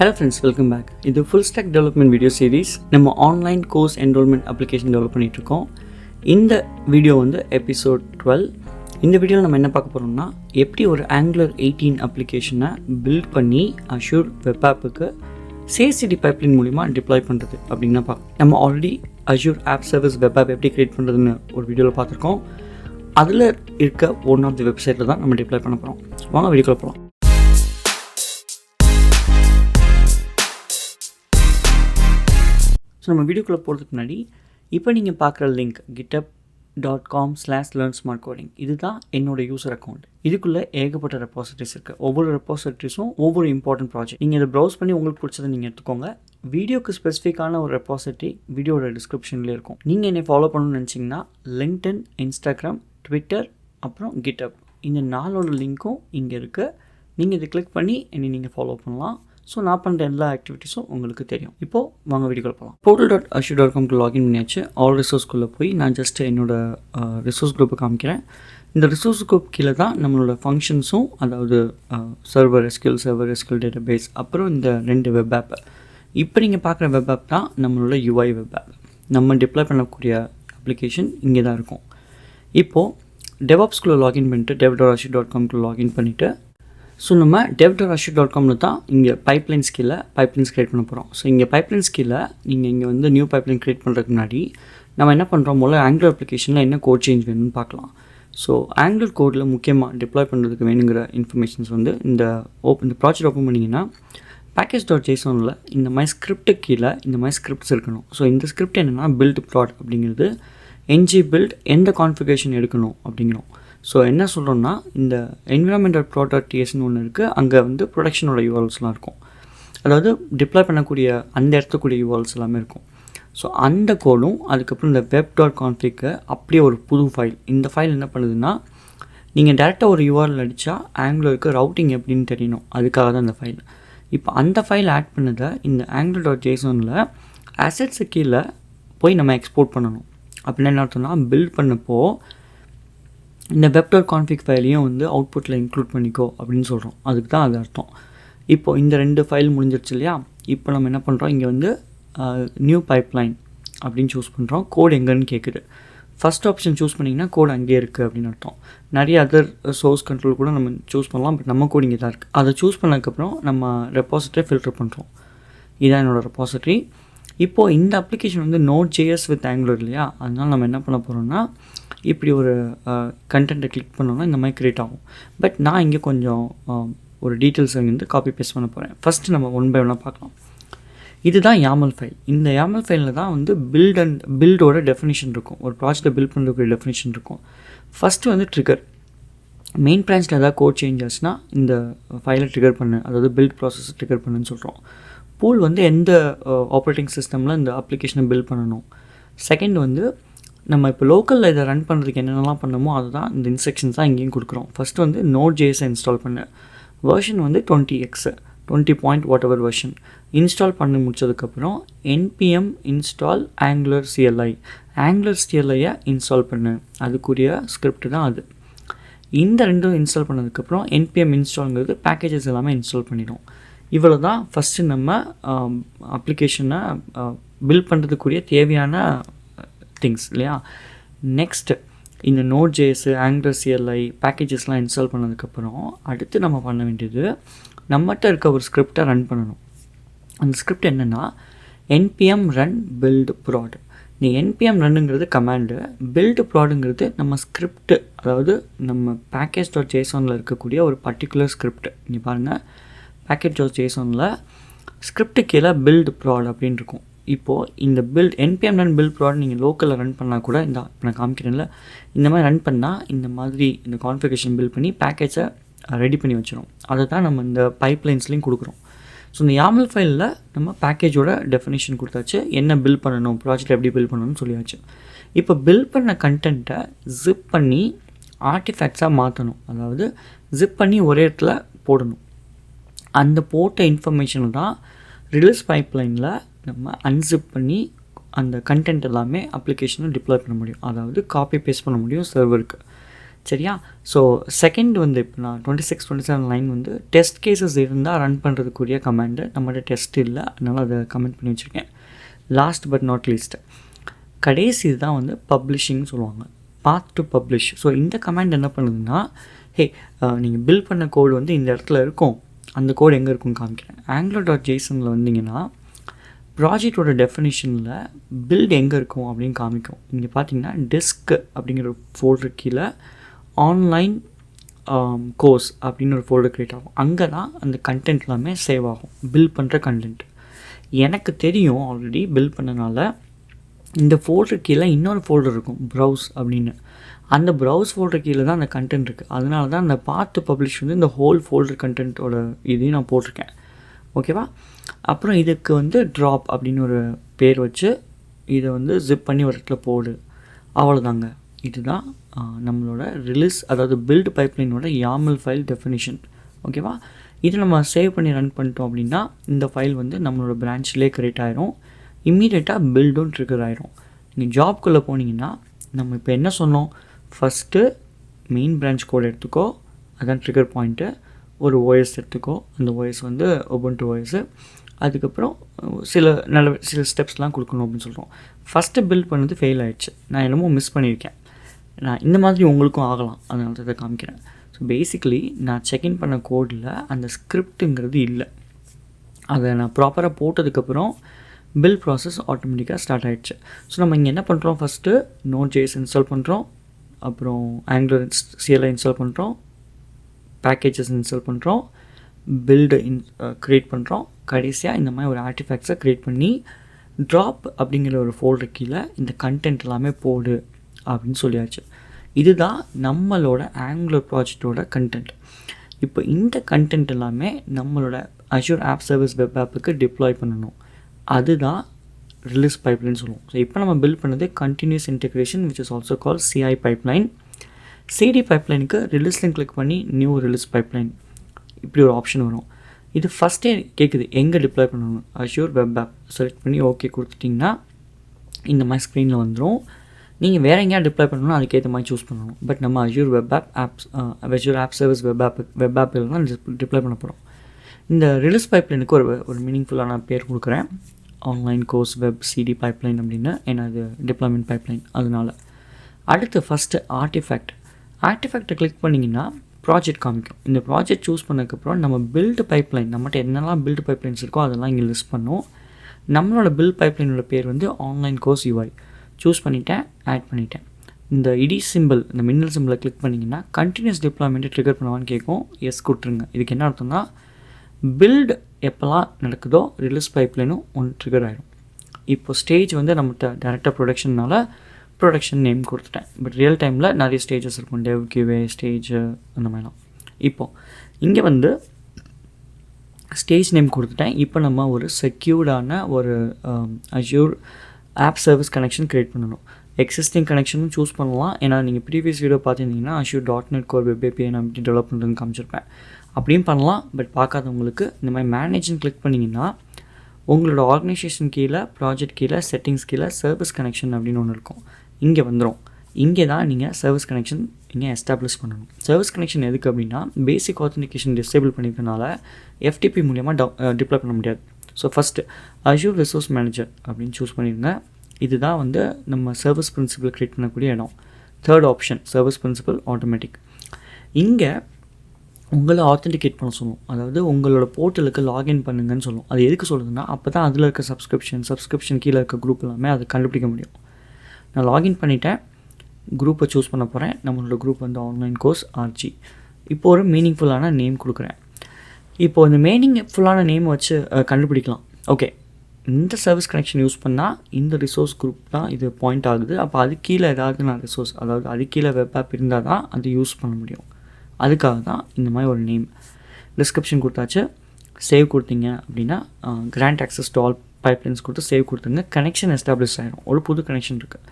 Hello friends, welcome back. இது full stack development video series. நம்ம online course enrolment application develop பண்ணிட்டு இருக்கோம். இந்த வீடியோ வந்து எபிசோட் 12. இந்த வீடியோவில் நம்ம என்ன பார்க்க போறோம்னா எப்படி ஒரு Angular 18 அப்ளிகேஷனை பில்ட் பண்ணி Azure வெப் ஆப்புக்கு CI/CD பைப்லைன் மூலமா டிப்ளாய் பண்ணுறது அப்படின்னு தான் பார்க்கலாம். நம்ம already Azure app service web app எப்படி கிரியேட் பண்ணுறதுன்னு ஒரு வீடியோவில் பார்த்துருக்கோம். அதில் இருக்க ஒன் ஆஃப் தி வெப்சைட்டில் தான் நம்ம டிப்ளாய் பண்ண போகிறோம். வாங்க வீடியோக்குள்ள போகலாம். ஸோ நம்ம வீடியோக்குள்ளே போகிறதுக்கு முன்னாடி இப்போ நீங்கள் பார்க்குற லிங்க் github.com/learnsmartcoding இதுதான் என்னோடய யூசர் அக்கௌண்ட். இதுக்குள்ளே ஏகப்பட்ட ரெபாசிட்டரிஸ் இருக்குது. ஒவ்வொரு ரெபாசிட்டரிஸும் ஒவ்வொரு இம்பார்ட்டன்ட் ப்ராஜெக்ட். நீங்கள் இதை ப்ரௌஸ் பண்ணி உங்களுக்கு பிடிச்சதை நீங்கள் எடுத்துக்கோங்க. வீடியோக்கு ஸ்பெசிஃபிக்கான ஒரு ரெபாசிட்டரி வீடியோட டிஸ்கிரிப்ஷன்லேயே இருக்கும். நீங்கள் என்னை ஃபாலோ பண்ணணும்னு நினச்சிங்கன்னா LinkedIn, Instagram, Twitter அப்புறம் GitHub இந்த 4ஓட லிங்க்கும் இங்கே இருக்குது. நீங்கள் இதை கிளிக் பண்ணி என்னை நீங்கள் ஃபாலோ பண்ணலாம். ஸோ நான் பண்ணுற எல்லா ஆக்டிவிட்டீஸும் உங்களுக்கு தெரியும். இப்போது வாங்க வீடியோக்குள்ள போகலாம். portal.azure.com லாகின் பண்ணியாச்சு. ஆல் ரிசோர்ஸ்குள்ளே போய் நான் ஜஸ்ட் என்னோடய ரிசோர்ஸ் குரூப்பை காமிக்கிறேன். இந்த ரிசோர்ஸ் குரூப் கீழே தான் நம்மளோட ஃபங்க்ஷன்ஸும், அதாவது சர்வர் SQL டேட்டாபேஸ், அப்புறம் இந்த 2 வெப் ஆப். இப்போ நீங்கள் பார்க்குற வெப் ஆப் தான் நம்மளோட UI வெப் ஆப். நம்ம டிப்ளாய் பண்ணக்கூடிய அப்ளிகேஷன் இங்கே தான் இருக்கும். இப்போது DevOpsகுள்ளே லாகின் பண்ணிட்டு dev.azure.com லாகின் பண்ணிவிட்டு நம்ம dev.azure.com தான் இங்கே பைப்லைன்ஸ் கிரியேட் பண்ண போகிறோம். ஸோ இங்கே பைப்லைன்ஸ் கீழே நீங்கள் இங்கே வந்து நியூ பைப்லைன் கிரியேட் பண்ணுறதுக்கு முன்னாடி நம்ம என்ன பண்ணுறோம், முதல்ல Angular அப்ளிகேஷனில் என்ன கோட் சேஞ்ச் வேணும்னு பார்க்கலாம். ஸோ Angular கோடில் முக்கியமாக டிப்ளாய் பண்ணுறதுக்கு வேணுங்கிற இன்ஃபர்மேஷன்ஸ் வந்து இந்த ப்ராஜெக்ட் ஓப்பன் பண்ணிங்கன்னா package.jsonல இந்த மாதிரி ஸ்கிரிப்ட்டு கீழே இந்த மாதிரி ஸ்கிரிப்ட்ஸ் இருக்கணும். ஸோ இந்த ஸ்கிரிப்ட் என்னென்னா build prod அப்படிங்கிறது ng build எந்த கான்ஃபிகரேஷன் எடுக்கணும் அப்படிங்கிறோம். ஸோ என்ன சொல்கிறோம்னா இந்த environmental prod.tsன்னு ஒன்று இருக்குது. அங்கே வந்து ப்ரொடக்ஷனோட URLஸ்லாம் இருக்கும். அதாவது டிப்ளாய் பண்ணக்கூடிய அந்த இடத்துக்கூடிய URLs எல்லாமே இருக்கும். ஸோ அந்த கோடும் அதுக்கப்புறம் இந்த web.config அப்படியே ஒரு புது ஃபைல். இந்த ஃபைல் என்ன பண்ணுதுன்னா நீங்கள் டேரெக்டாக ஒரு URL அடித்தா ஆங்குலருக்கு ரவுட்டிங் எப்படின்னு தெரியணும். அதுக்காக தான் இந்த ஃபைல். இப்போ அந்த ஃபைல் ஆட் பண்ணதை இந்த angular.jsonல அசெட்ஸு கீழே போய் நம்ம எக்ஸ்போர்ட் பண்ணணும். அப்படின்னா என்ன அர்த்தம்னா பில்ட் பண்ணப்போ இந்த web.config ஃபைலையும் வந்து அவுட்புட்டில் இன்க்ளூட் பண்ணிக்கோ அப்படின்னு சொல்கிறோம். அதுக்கு தான் அது அர்த்தம். இப்போது இந்த 2 ஃபைல் முடிஞ்சிருச்சு இல்லையா. இப்போ நம்ம என்ன பண்ணுறோம், இங்கே வந்து நியூ பைப்லைன் அப்படின்னு சூஸ் பண்ணுறோம். கோட் எங்கேன்னு கேட்குது. ஃபஸ்ட் ஆப்ஷன் சூஸ் பண்ணிங்கன்னா கோட் அங்கேயே இருக்குது அப்படின்னு அர்த்தம். நிறைய அதர் சோர்ஸ் கண்ட்ரோல் கூட நம்ம சூஸ் பண்ணலாம். பட் நம்ம கோட் இங்கே தான் இருக்குது. அதை சூஸ் பண்ணதுக்கப்புறம் நம்ம ரெபாசிட்டரி ஃபில்டர் பண்ணுறோம். இதுதான் என்னோடய ரெபாசிட்டரி. இப்போது இந்த அப்ளிகேஷன் வந்து Node.js வித் Angular இல்லையா. அதனால் நம்ம என்ன பண்ண போகிறோம்னா இப்படி ஒரு கண்டென்ட்டை கிளிக் பண்ணோன்னா இந்த மாதிரி க்ரியேட் ஆகும். பட் நான் இங்கே கொஞ்சம் ஒரு டீட்டெயில்ஸ் வந்து காப்பி பேஸ்ட் பண்ண போகிறேன். ஃபஸ்ட்டு நம்ம ஒன் பை ஒன்னாக பார்க்கலாம். இதுதான் YAML ஃபைல். இந்த YAML ஃபைலில் தான் வந்து பில்டோட டெஃபினிஷன் இருக்கும். ஒரு ப்ராஜெக்டை பில்ட் பண்ணுறதுக்கு டெஃபினிஷன் இருக்கும். ஃபஸ்ட்டு வந்து ட்ரிகர். மெயின் பிரான்ச்சில் ஏதாவது கோட் சேஞ்ச் ஆச்சுன்னா இந்த ஃபைலை ட்ரிகர் பண்ணு, அதாவது பில்ட் ப்ராசஸ் ட்ரிகர் பண்ணுன்னு சொல்கிறோம். பூல் வந்து எந்த ஆப்ரேட்டிங் சிஸ்டமில் இந்த அப்ளிகேஷனை பில்ட் பண்ணணும். செகண்ட் வந்து நம்ம இப்போ லோக்கலில் இதை ரன் பண்ணுறதுக்கு என்னென்னலாம் பண்ணணுமோ அதுதான் இந்த இன்ஸ்ட்ரக்ஷன்ஸ் தான் இங்கேயும் கொடுக்குறோம். ஃபஸ்ட்டு வந்து Node.js இன்ஸ்டால் பண்ணு. வெர்ஷன் வந்து 20 point what ever version install பண்ணி முடிச்சதுக்கப்புறம் npm install angular CLI install பண்ணு. அதுக்குரிய ஸ்கிரிப்ட் தான் அது. இந்த 2 இன்ஸ்டால் பண்ணதுக்கப்புறம் npm இன்ஸ்டால்ங்கிறது பேக்கேஜஸ் எல்லாமே இன்ஸ்டால் பண்ணிடும். இவ்வளோ தான் ஃபஸ்ட்டு நம்ம அப்ளிகேஷனை பில்ட் பண்ணுறதுக்குரிய தேவையான திங்ஸ் இல்லையா. நெக்ஸ்ட்டு இந்த Node.js, Angular CLI பேக்கேஜஸ்லாம் இன்ஸ்டால் பண்ணதுக்கப்புறம் அடுத்து நம்ம பண்ண வேண்டியது நம்மகிட்ட இருக்க ஒரு ஸ்கிரிப்டை ரன் பண்ணணும். அந்த ஸ்கிரிப்ட் என்னென்னா npm run build prod. இந்த npm runங்கிறது கமாண்டு, build prodங்கிறது நம்ம ஸ்கிரிப்ட், அதாவது நம்ம package.jsonல இருக்கக்கூடிய ஒரு பர்டிகுலர் ஸ்கிரிப்ட். இங்கே பாருங்கள், package.jsonல ஸ்கிரிப்ட் கீழே build prod அப்படின்னு இருக்கும். இப்போது இந்த npm run build prod நீங்கள் லோக்கலில் ரன் பண்ணால் கூட இப்போ நான் காமிக்கிறேன்ல, இந்த மாதிரி ரன் பண்ணால் இந்த மாதிரி இந்த கான்ஃபிகரேஷன் பில்ட் பண்ணி பேக்கேஜை ரெடி பண்ணி வச்சிடும். அதை தான் நம்ம இந்த பைப்லைன்ஸ்லையும் கொடுக்குறோம். ஸோ இந்த YAML ஃபைலில் நம்ம பேக்கேஜோட டெஃபினேஷன் கொடுத்தாச்சு, என்ன பில்ட் பண்ணணும், ப்ராஜெக்ட் எப்படி பில்ட் பண்ணணும்னு சொல்லியாச்சு. இப்போ பில்ட் பண்ண கண்டென்ட்டை ஜிப் பண்ணி ஆர்டிஃபேக்ட்ஸாக மாற்றணும். அதாவது ஜிப் பண்ணி ஒரே இடத்துல போடணும். அந்த போட்ட இன்ஃபர்மேஷன் தான் ரிலீஸ் பைப்லைனில் நம்ம அன்சிப் பண்ணி அந்த கண்டென்ட் எல்லாமே அப்ளிகேஷனை டிப்ளாய் பண்ண முடியும். அதாவது காப்பி பேஸ்ட் பண்ண முடியும் சர்வருக்கு. சரியா? ஸோ செகண்ட் வந்து இப்போ நான் 26, 27 லைன் வந்து டெஸ்ட் கேசஸ் இருந்தால் ரன் பண்ணுறதுக்குரிய கமாண்டு. நம்மகிட்ட டெஸ்ட் இல்லை, அதனால் அதை கமெண்ட் பண்ணி வச்சுருக்கேன். லாஸ்ட் பட் நாட் லீஸ்ட், கடைசி தான் வந்து பப்ளிஷிங்னு சொல்லுவாங்க, பாத் டு பப்ளிஷ். ஸோ இந்த கமாண்ட் என்ன பண்ணுதுன்னா, நீங்கள் பில்ட் பண்ண கோடு வந்து இந்த இடத்துல இருக்கும், அந்த கோடு எங்கே இருக்குன்னு காமிக்கிறேன். angular.jsonல வந்தீங்கன்னா ப்ராஜெக்டோட டெஃபினிஷனில் பில்ட் எங்கே இருக்கும் அப்படின்னு காமிக்கும். இங்கே பார்த்தீங்கன்னா டிஸ்க் அப்படிங்கிற ஒரு ஃபோல்டர் கீழே ஆன்லைன் கோர்ஸ் அப்படின்னு ஒரு ஃபோல்டர் க்ரியேட் ஆகும். அங்கே தான் அந்த கண்டென்ட் எல்லாமே சேவ் ஆகும், பில்ட் பண்ணுற கண்டென்ட். எனக்கு தெரியும் ஆல்ரெடி பில்ட் பண்ணனால இந்த ஃபோல்டர் கீழே இன்னொரு ஃபோல்டர் இருக்கும், ப்ரௌஸ் அப்படின்னு. அந்த ப்ரௌஸ் ஃபோல்டர் கீழே தான் அந்த கண்டென்ட் இருக்குது. அதனால தான் அந்த பார்த்து பப்ளிஷ் வந்து இந்த ஹோல் ஃபோல்டர் கண்டென்ட்டோட இதையும் நான் போட்டிருக்கேன். ஓகேவா? அப்புறம் இதுக்கு வந்து ட்ராப் அப்படின்னு ஒரு பேர் வச்சு இதை வந்து ஜிப் பண்ணி ஒரு இடத்துல போடு, அவ்வளோதாங்க. இதுதான் நம்மளோட ரிலீஸ், அதாவது பில்ட் பைப்லைனோட YAML ஃபைல் டெஃபினிஷன். ஓகேவா? இது நம்ம சேவ் பண்ணி ரன் பண்ணிட்டோம் அப்படின்னா இந்த ஃபைல் வந்து நம்மளோட பிரான்ச்லேயே க்ரியேட் ஆகிரும். இம்மீடியட்டாக பில்டும் ட்ரிகர் ஆகிரும். நீங்கள் ஜாப்குள்ளே போனீங்கன்னா நம்ம இப்போ என்ன சொன்னோம், ஃபஸ்ட்டு மெயின் பிரான்ச் கோட் எடுத்துக்கோ, அதான் ட்ரிகர் பாயிண்ட்டு. ஒரு ஓஎஸ் எடுத்துக்கோ, அந்த ஓஎஸ் வந்து Ubuntu ஓஎஸ். அதுக்கப்புறம் சில ஸ்டெப்ஸ்லாம் கொடுக்கணும் அப்படின்னு சொல்கிறோம். ஃபஸ்ட்டு பில்ட் பண்ணது ஃபெயில் ஆகிடுச்சு, நான் என்னமோ மிஸ் பண்ணியிருக்கேன். நான் இந்த மாதிரி உங்களுக்கும் ஆகலாம், அதனால தான் இதை காமிக்கிறேன். ஸோ பேசிக்கலி நான் செக்இன் பண்ண கோடில் அந்த ஸ்கிரிப்டுங்கிறது இல்லை. அதை நான் ப்ராப்பராக போட்டதுக்கப்புறம் பில்ட் ப்ராசஸ் ஆட்டோமேட்டிக்காக ஸ்டார்ட் ஆகிடுச்சு. ஸோ நம்ம இங்கே என்ன பண்ணுறோம், ஃபஸ்ட்டு Node.js இன்ஸ்டால் பண்ணுறோம், அப்புறம் Angular CLI இன்ஸ்டால் பண்ணுறோம், பேக்கேஜஸ் இன்ஸ்டால் பண்ணுறோம், பில்டு க்ரியேட் பண்ணுறோம். கடைசியாக இந்த மாதிரி ஒரு ஆர்டிஃபேக்ட்ஸை க்ரியேட் பண்ணி ட்ராப் அப்படிங்கிற ஒரு ஃபோல்டர் கீழே இந்த கண்டென்ட் எல்லாமே போடு அப்படின்னு சொல்லியாச்சு. இதுதான் நம்மளோட Angular ப்ராஜெக்டோட கண்டென்ட். இப்போ இந்த கண்டென்ட் எல்லாமே நம்மளோட Azure ஆப் சர்வீஸ் வெப் ஆப்புக்கு டிப்ளாய் பண்ணணும். அதுதான் ரிலீஸ் பைப்லைன் சொல்லுவோம். ஸோ இப்போ நம்ம பில்ட் பண்ணது continuous integration which is also call CI pipeline. CD பைப்லைனுக்கு ரிலீஸ்லையும் கிளிக் பண்ணி நியூ ரிலீஸ் பைப்லைன் இப்படி ஒரு ஆப்ஷன் வரும். இது ஃபஸ்ட்டே கேட்குது எங்கே டிப்ளாய் பண்ணணும், Azure வெப் ஆப் செலக்ட் பண்ணி ஓகே கொடுத்துட்டிங்கன்னா இந்த மாதிரி ஸ்க்ரீனில் வந்துடும். நீங்கள் வேறு எங்கேயா டிப்ளாய் பண்ணணும்னா அதுக்கேற்ற மாதிரி சூஸ் பண்ணணும். பட் நம்ம Azure web apps Azure app service web ஆப்பில் தான் டிப்ளாய் பண்ண போகிறோம். இந்த ரிலீஸ் பைப்லைனுக்கு ஒரு மீனிங்ஃபுல்லான பேர் கொடுக்குறேன், online course web CD pipeline அப்படின்னு. ஏன்னா அது டிப்ளாய்மெண்ட் பைப்லைன், அதனால். அடுத்து ஃபஸ்ட்டு ஆர்டிஃபேக்டை கிளிக் பண்ணிங்கன்னா ப்ராஜெக்ட் காமிக்கும். இந்த ப்ராஜெக்ட் சூஸ் பண்ணதுக்கப்புறம் நம்ம பில்டு பைப்லைன், நம்மகிட்ட என்னெல்லாம் பில்டு பைப்லைன்ஸ் இருக்கோ அதெல்லாம் இங்கே லிஸ்ட் பண்ணோம். நம்மளோட பில்ட் பைப்லைனோட பேர் வந்து ஆன்லைன் கோர்ஸ் UI. சூஸ் பண்ணிவிட்டேன், ஆட் பண்ணிவிட்டேன். இந்த இடி சிம்பிள், இந்த மின்னல் சிம்பிளை கிளிக் பண்ணிங்கன்னா கண்டினியூஸ் டிப்ளாய்மெண்ட்டை ட்ரிகர் பண்ணுவான்னு கேட்கும். எஸ் கொடுத்துருங்க. இதுக்கு என்ன அர்த்தம்னா பில்டு எப்போல்லாம் நடக்குதோ ரிலீஸ் பைப்லைனும் ஒன்று ட்ரிகர் ஆகிடும். இப்போ ஸ்டேஜ் வந்து நம்மகிட்ட டேரெக்டாக ப்ரொடக்ஷன் நேம் கொடுத்துட்டேன். பட் ரியல் டைமில் நிறைய ஸ்டேஜஸ் இருக்கும், டெவ், QA ஸ்டேஜ், அந்த மாதிரிலாம். இப்போது இங்கே வந்து ஸ்டேஜ் நேம் கொடுத்துட்டேன். இப்போ நம்ம ஒரு செக்யூர்டான ஒரு Azure app service connection create பண்ணணும். எக்ஸிஸ்டிங் கனெக்ஷனும் சூஸ் பண்ணலாம். ஏன்னா நீங்கள் ப்ரீவியஸ் வீடியோ பார்த்துருந்தீங்கன்னா Azure.NET Core Web API நான் எப்படி டெவலப் பண்ணுறதுன்னு காமிச்சிருப்பேன். அப்படியும் பண்ணலாம். பட் பார்க்காதவங்களுக்கு இந்த மாதிரி மேனேஜ்னு கிளிக் பண்ணிங்கன்னா உங்களோட ஆர்கனைசேஷன் கீழே, ப்ராஜெக்ட் கீழே, செட்டிங்ஸ் கீழே சர்வீஸ் கனெக்ஷன் அப்படின்னு ஒன்று இருக்கும். இங்கே வந்துடும். இங்கே தான் நீங்கள் சர்வீஸ் கனெக்ஷன் இங்கே எஸ்டாப்ளிஷ் பண்ணணும். சர்வீஸ் கனெக்ஷன் எதுக்கு அப்படின்னா பேசிக் ஆத்தென்டிகேஷன் டிசேபிள் பண்ணிக்கிறதுனால FTP மூலியமாக டிப்ளாய் பண்ண முடியாது. So first Azure resource manager அப்படின்னு சூஸ் பண்ணிடுங்க. இதுதான் வந்து நம்ம சர்வீஸ் பிரின்சிபல் க்ரியேட் பண்ணக்கூடிய இடம். Third option service principal automatic. இங்கே உங்களை ஆத்தென்டிகேட் பண்ண சொல்லும், அதாவது உங்களோட போர்ட்டலுக்கு லாகின் பண்ணுங்கன்னு சொல்லும். அது எதுக்கு சொல்லுதுன்னா அப்போ தான் அதில் இருக்க சப்ஸ்கிரிப்ஷன் கீழே இருக்க குரூப் எல்லாமே அதை கண்டுபிடிக்க முடியும். நான் லாகின் பண்ணிவிட்டேன், குரூப்பை சூஸ் பண்ண போகிறேன். நம்மளோட குரூப் வந்து ஆன்லைன் கோர்ஸ் RG. இப்போ ஒரு மீனிங்ஃபுல்லான நேம் கொடுக்குறேன். இப்போது இந்த மீனிங்ஃபுல்லான நேம் வச்சு கண்டுபிடிக்கலாம். ஓகே, இந்த சர்வீஸ் கனெக்ஷன் யூஸ் பண்ணால் இந்த ரிசோர்ஸ் குரூப் தான் இது பாயிண்ட் ஆகுது. அப்போ அது கீழே ஏதாவது நான் ரிசோர்ஸ், அதாவது அது கீழே வெப் ஆப் இருந்தால் தான் அது யூஸ் பண்ண முடியும். அதுக்காக தான் இந்த மாதிரி ஒரு நேம். டிஸ்கிரிப்ஷன் கொடுத்தாச்சு, சேவ் கொடுத்தீங்க அப்படின்னா grant access to all pipelines கொடுத்து சேவ் கொடுத்துங்க. கனெக்ஷன் எஸ்டாப்ளிஷ் ஆகிடும். ஒரு புது கனெக்ஷன் இருக்குது.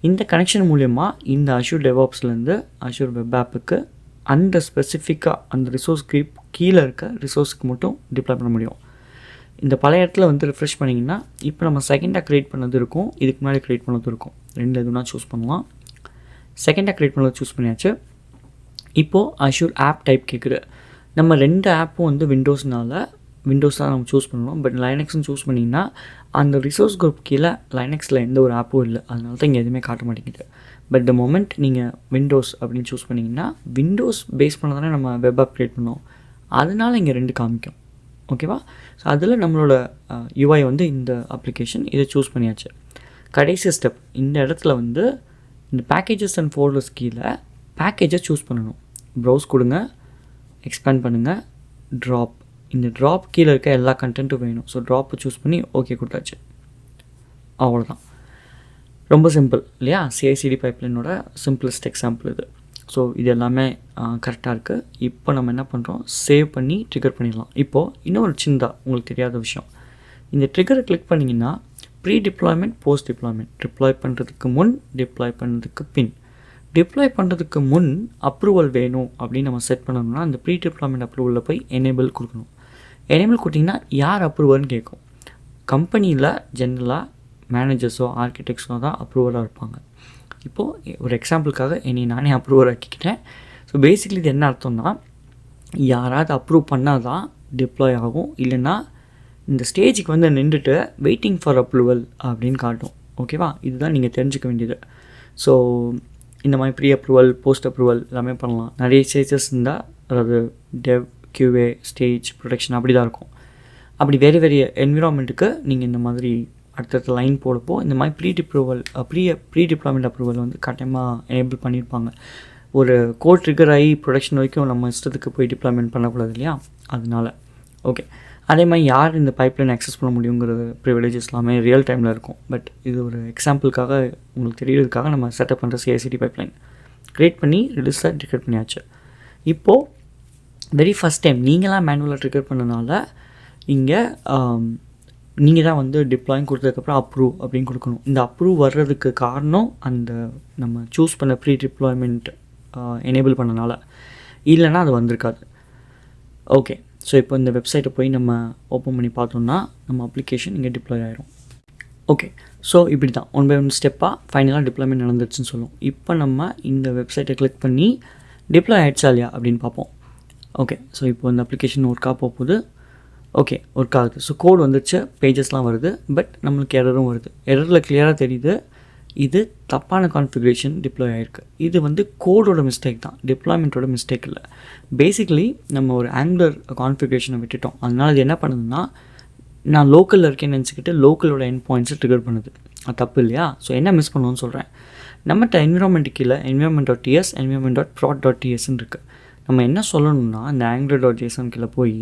இந்த கனெக்ஷன் மூலயமா இந்த Azure DevOpsலேருந்து Azure வெப் ஆப்புக்கு அந்த ஸ்பெசிஃபிக்காக அந்த ரிசோர்ஸ் கீழே இருக்க ரிசோர்ஸுக்கு மட்டும் டிப்ளாய் பண்ண முடியும். இந்த பழைய இடத்துல வந்து ரிஃப்ரெஷ் பண்ணிங்கன்னா இப்போ நம்ம செகண்டாக க்ரியேட் பண்ணது இருக்கும், இதுக்கு முன்னாடி க்ரியேட் பண்ணது இருக்கும். ரெண்டு எதுனா சூஸ் பண்ணலாம். செகண்டாக க்ரியேட் பண்ணது சூஸ் பண்ணியாச்சு. இப்போது அஷ்யூர் ஆப் டைப் கேட்குது. நம்ம 2 ஆப்பும் வந்து விண்டோஸ் தான் நம்ம சூஸ் பண்ணணும். பட் லைனக்ஸ்னு சூஸ் பண்ணிங்கன்னா அந்த ரிசோர்ஸ் குரூப் கீழே லைனக்ஸில் எந்த ஒரு ஆப்பும் இல்லை. அதனால தான் இங்கே எதுவுமே காட்ட மாட்டேங்குது. பட் த மொமெண்ட் நீங்கள் விண்டோஸ் அப்படின்னு சூஸ் பண்ணிங்கன்னா விண்டோஸ் பேஸ் பண்ண தானே நம்ம வெப் ஆப் க்ரியேட் பண்ணோம். அதனால் இங்கே 2 காமிக்கும். ஓகேவா? ஸோ அதில் நம்மளோட யூஐ வந்து இந்த அப்ளிகேஷன் இதை சூஸ் பண்ணியாச்சு. கடைசி ஸ்டெப் இந்த இடத்துல வந்து இந்த பேக்கேஜஸ் அண்ட் ஃபோல்டர்ஸ் கீழே பேக்கேஜை சூஸ் பண்ணணும். ப்ரௌஸ் கொடுங்க, எக்ஸ்பேண்ட் பண்ணுங்கள், ட்ராப். இந்த ட்ராப் கீழே இருக்க எல்லா கண்டென்ட்டும் வேணும். ஸோ ட்ராப்பை சூஸ் பண்ணி ஓகே கொடுத்தாச்சு. அவ்வளோதான். ரொம்ப சிம்பிள் இல்லையா? CI/CD பைப்லைனோட சிம்பிளஸ்ட் எக்ஸாம்பிள் இது. ஸோ இது எல்லாமே கரெக்டாக இருக்குது. இப்போ நம்ம என்ன பண்ணுறோம், சேவ் பண்ணி ட்ரிகர் பண்ணிடலாம். இப்போது இன்னொரு சின்னதாக உங்களுக்கு தெரியாத விஷயம், இந்த ட்ரிகரை கிளிக் பண்ணிங்கன்னா pre deployment, post deployment, deploy பண்ணுறதுக்கு முன், டிப்ளாய் பண்ணுறதுக்கு பின். டிப்ளாய் பண்ணுறதுக்கு முன் அப்ரூவல் வேணும் அப்படின்னு நம்ம செட் பண்ணணும்னா அந்த ப்ரீ டிப்ளாய்மெண்ட் அப்ரூவலில் போய் எனேபிள் கொடுக்கணும். எனேபிள் கொடுத்திங்கன்னா யார் அப்ரூவல்னு கேட்கும். கம்பெனியில் ஜென்ரலாக மேனேஜர்ஸோ ஆர்கிடெக்ட்ஸோ தான் அப்ரூவலாக இருப்பாங்க. இப்போது ஒரு எக்ஸாம்பிளுக்காக என்னை நானே அப்ரூவர் ஆக்கிக்கிட்டேன். ஸோ பேசிக்லி இது என்ன அர்த்தம்னா, யாராவது அப்ரூவ் பண்ணால் தான் டிப்ளாய் ஆகும். இல்லைன்னா இந்த ஸ்டேஜுக்கு வந்து நின்றுட்டு வெயிட்டிங் ஃபார் அப்ரூவல் அப்படின்னு காட்டும். ஓகேவா? இதுதான் நீங்கள் தெரிஞ்சுக்க வேண்டியது. ஸோ இந்த மாதிரி ப்ரீ அப்ரூவல், போஸ்ட் அப்ரூவல் எல்லாமே பண்ணலாம். நிறைய ஸ்டேஜஸ் இருந்தால், அதாவது டெவ், QA, ஸ்டேஜ், ப்ரொடக்ஷன் அப்படி தான் இருக்கும். அப்படி வேறு வேறு என்விரான்மெண்ட்டுக்கு நீங்கள் இந்த மாதிரி அடுத்தடுத்த லைன் போடப்போ இந்த மாதிரி ப்ரீ டிப்ளாய்மெண்ட் அப்ரூவல் வந்து கட்டாயமாக எனேபிள் பண்ணியிருப்பாங்க. ஒரு கோட் ட்ரிகர் ஆகி ப்ரொடக்ஷன் வரைக்கும் நம்ம இஷ்டத்துக்கு போய் டிப்ளாய்மெண்ட் பண்ணக்கூடாது இல்லையா? அதனால ஓகே. அதே மாதிரி யார் இந்த பைப்லைன் அக்சஸ் பண்ண முடியுங்கிற ப்ரிவிலேஜஸ் எல்லாமே ரியல் டைமில் இருக்கும். பட் இது ஒரு எக்ஸாம்பிளுக்காக உங்களுக்கு தெரியறதுக்காக நம்ம செட்டப் பண்ணுற CI/CD பைப்லைன் க்ரியேட் பண்ணி ரிலீஸில் ட்ரிகர் பண்ணியாச்சு. இப்போது வெரி ஃபஸ்ட் டைம் நீங்களாம் மேனுவலாக ட்ரிகர் பண்ணனால இங்கே நீங்கள் தான் வந்து டிப்ளாயிங் கொடுத்ததுக்கப்புறம் அப்ரூவ் அப்படின்னு கொடுக்கணும். இந்த அப்ரூவ் வர்றதுக்கு காரணம் அந்த நம்ம சூஸ் பண்ண ப்ரீ டிப்ளாய்மெண்ட் எனேபிள் பண்ணனால, இல்லைன்னா அது வந்திருக்காது. ஓகே. ஸோ இப்போ இந்த வெப்சைட்டை போய் நம்ம ஓப்பன் பண்ணி பார்த்தோம்னா நம்ம அப்ளிகேஷன் இங்கே டிப்ளாய் ஆகிரும். ஓகே. ஸோ இப்படி தான் 1 by 1 ஸ்டெப்பாக ஃபைனலாக டிப்ளாய்மெண்ட் நடந்துருச்சுன்னு சொல்லுவோம். இப்போ நம்ம இந்த வெப்சைட்டை கிளிக் பண்ணி டிப்ளாய் ஆகிடுச்சா இல்லையா அப்படின்னு பார்ப்போம். ஓகே. ஸோ இப்போ இந்த அப்ளிகேஷன் ஒர்க்காக போகுது. ஓகே, ஒர்க் ஆகுது. ஸோ கோட் வந்துச்சு, பேஜஸ்லாம் வருது. பட் நம்மளுக்கு எரரும் வருது. எரரில் கிளியராக தெரியுது இது தப்பான கான்ஃபிகரேஷன் டிப்ளாய் ஆகிருக்கு. இது வந்து கோடோட மிஸ்டேக் தான், டிப்ளாய்மெண்ட்டோட மிஸ்டேக் இல்லை. பேசிக்கலி நம்ம ஒரு ஆங்குலர் கான்ஃபிகரேஷனை விட்டுட்டோம். அதனால் இது என்ன பண்ணுதுன்னா, நான் லோக்கலில் இருக்கேன்னு நினச்சிக்கிட்டு லோக்கலோட எண்ட் பாயிண்ட்ஸை ட்ரிகர் பண்ணுது. அது தப்பு இல்லையா? ஸோ என்ன மிஸ் பண்ணுவோன்னு சொல்கிறேன். நம்மகிட்ட என்விரான்மெண்ட் கீழே environment.ts, environment.prod.tsன்னு இருக்குது. நம்ம என்ன சொல்லணும்னா, இந்த angular.json கீழே போய்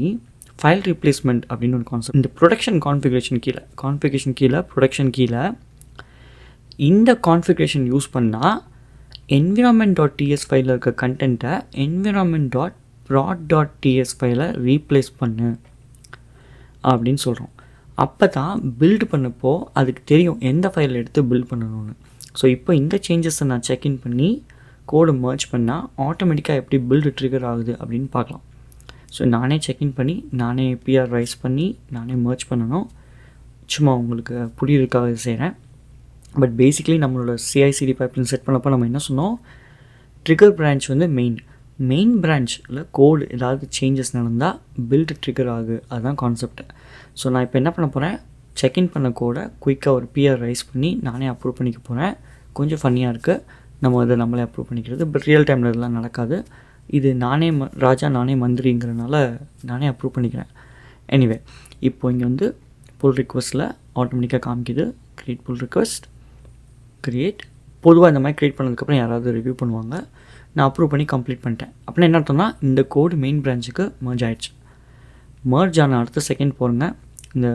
ஃபைல் ரீப்ளேஸ்மெண்ட் அப்படின்னு ஒரு கான்செப்ட், இந்த ப்ரொடக்ஷன் கான்ஃபிகரேஷன் கீழே இந்த கான்ஃபிகரேஷன் யூஸ் பண்ணால் environment.ts ஃபைலில் இருக்க கண்டென்ட்டை environment.prod.ts ஃபைலை ரீப்ளேஸ் பண்ணு அப்படின்னு சொல்கிறோம். அப்போ தான் பில்டு பண்ணப்போ அதுக்கு தெரியும் எந்த ஃபைலை எடுத்து பில்ட் பண்ணணும்னு. ஸோ இப்போ இந்த சேஞ்சஸை நான் செக்இன் பண்ணி கோடு மர்ஜ் பண்ணால் ஆட்டோமேட்டிக்காக எப்படி பில்டு ட்ரிகர் ஆகுது அப்படின்னு பார்க்கலாம். ஸோ நானே செக்இன் பண்ணி, நானே PR ரைஸ் பண்ணி, நானே மர்ஜ் பண்ணணும். சும்மா உங்களுக்கு புரியுறதுக்காக செய்கிறேன். பட் பேசிக்கலி நம்மளோட CI/CD பைப்லைன் செட் பண்ணப்போ நம்ம என்ன சொன்னோம், ட்ரிகர் பிரான்ச் வந்து மெயின் பிரான்ச்சில் கோடு ஏதாவது சேஞ்சஸ் நடந்தால் பில்டு ட்ரிகர் ஆகு, அதுதான் கான்செப்ட். ஸோ நான் இப்போ என்ன பண்ண போகிறேன், செக்இன் பண்ண கோடை குயிக்காக ஒரு PR ரைஸ் பண்ணி நானே அப்ரூவ் பண்ணிக்க போகிறேன். கொஞ்சம் ஃபன்னியாக இருக்குது, நம்ம இதை நம்மளே அப்ரூவ் பண்ணிக்கிறது. பட் ரியல் டைமில் இதெல்லாம் நடக்காது. இது நானே ராஜா நானே மந்திரிங்கிறனால நானே அப்ரூவ் பண்ணிக்கிறேன். எனிவே, இப்போ இங்கே வந்து புல் ரிக்வெஸ்ட்டில் ஆட்டோமேட்டிக்காக காமிக்குது க்ரியேட் புல் ரிக்வெஸ்ட், க்ரியேட். பொதுவாக இந்த மாதிரி க்ரியேட் பண்ணதுக்கப்புறம் யாராவது ரிவ்யூ பண்ணுவாங்க. நான் அப்ரூவ் பண்ணி கம்ப்ளீட் பண்ணிட்டேன். அப்படின்னா என்ன அர்த்தம்னா, இந்த கோடு மெயின் பிரான்ச்சுக்கு மர்ஜ் ஆகிடுச்சு. மர்ஜ் ஆன அடுத்த செகண்ட் போகிறேங்க, இந்த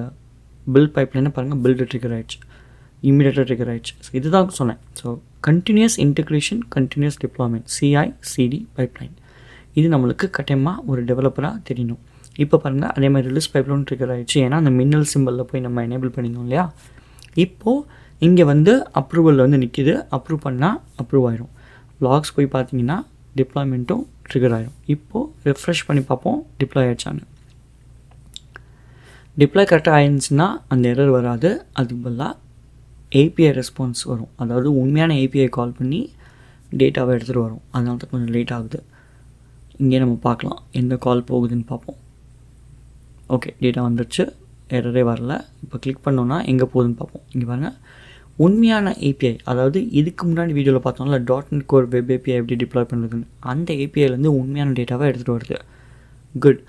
பில்ட் பைப்லைனை பாருங்கள், பில்டு ட்ரிகர் ஆகிடுச்சு, இமீடியட்டாக ட்ரிகர் ஆகிடுச்சு. ஸோ இதுதான் சொன்னேன். So continuous integration, continuous deployment, CI/CD pipeline, இது நம்மளுக்கு கட்டாயமாக ஒரு டெவலப்பராக தெரியணும். இப்போ பாருங்கள், அதே மாதிரி ரிலீஸ் பைப்லைன் ட்ரிகர் ஆகிடுச்சு. ஏன்னா அந்த மின்னல் சிம்பிளில் போய் நம்ம எனேபிள் பண்ணியிருந்தோம் இல்லையா. இப்போது இங்கே வந்து அப்ரூவல் வந்து நிற்கிது, அப்ரூவ் பண்ணால் அப்ரூவ் ஆகிடும். லாக்ஸ் போய் பார்த்தீங்கன்னா டிப்ளாய்மெண்ட்டும் ட்ரிகர் ஆகிடும். இப்போது ரெஃப்ரெஷ் பண்ணி பார்ப்போம் டிப்ளாய் ஆகிடுச்சான்னு. டிப்ளாய் கரெக்டாக ஆகிடுச்சுன்னா அந்த எரர் வராது. அதுக்கு பதிலாக API ரெஸ்பான்ஸ் வரும். அதாவது உண்மையான API கால் பண்ணி டேட்டாவை எடுத்துகிட்டு வரும். அதனால தான் கொஞ்சம் லேட் ஆகுது. இங்கே நம்ம பார்க்கலாம் எந்த கால் போகுதுன்னு பார்ப்போம். ஓகே, டேட்டா வந்துடுச்சு, எரரே வரல. இப்போ கிளிக் பண்ணோன்னா எங்கே போகுதுன்னு பார்ப்போம். இங்கே பாருங்கள், உண்மையான ஏபிஐ, அதாவது இதுக்கு முன்னாடி வீடியோவில் பார்த்தோம்ல .NET Core வெப் ஏபிஐ எப்படி டிப்ளாய் பண்ணுறதுன்னு, அந்த ஏபிஐலேருந்து உண்மையான டேட்டாவை எடுத்துகிட்டு வருது. குட்.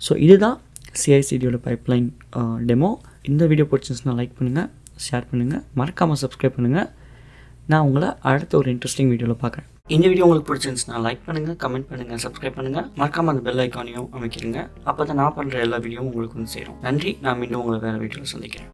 ஸோ இதுதான் சிஐசிடியோட பைப்லைன் டெமோ. இந்த வீடியோ பிடிச்சிருந்துச்சுன்னா லைக் பண்ணுங்கள், ஷேர் பண்ணுங்கள், மறக்காமல் சப்ஸ்கிரைப் பண்ணுங்கள். நான் உங்களை அடுத்த ஒரு இன்ட்ரெஸ்டிங் வீடியோவில் பார்க்குறேன். இந்த வீடியோ உங்களுக்கு பிடிச்சிருந்துச்சுன்னா லைக் பண்ணுங்கள், கமெண்ட் பண்ணுங்கள், சப்ஸ்கிரைப் பண்ணுங்கள், மறக்காமல் அந்த பெல் ஐக்கானையும் அமைக்கிறீங்க. அப்போ தான் நான் பண்ணுற எல்லா வீடியோவும் உங்களுக்கு வந்து சேரும். நன்றி. நான் மீண்டும் உங்களை வேறு வீடியோவில் சந்திக்கிறேன்.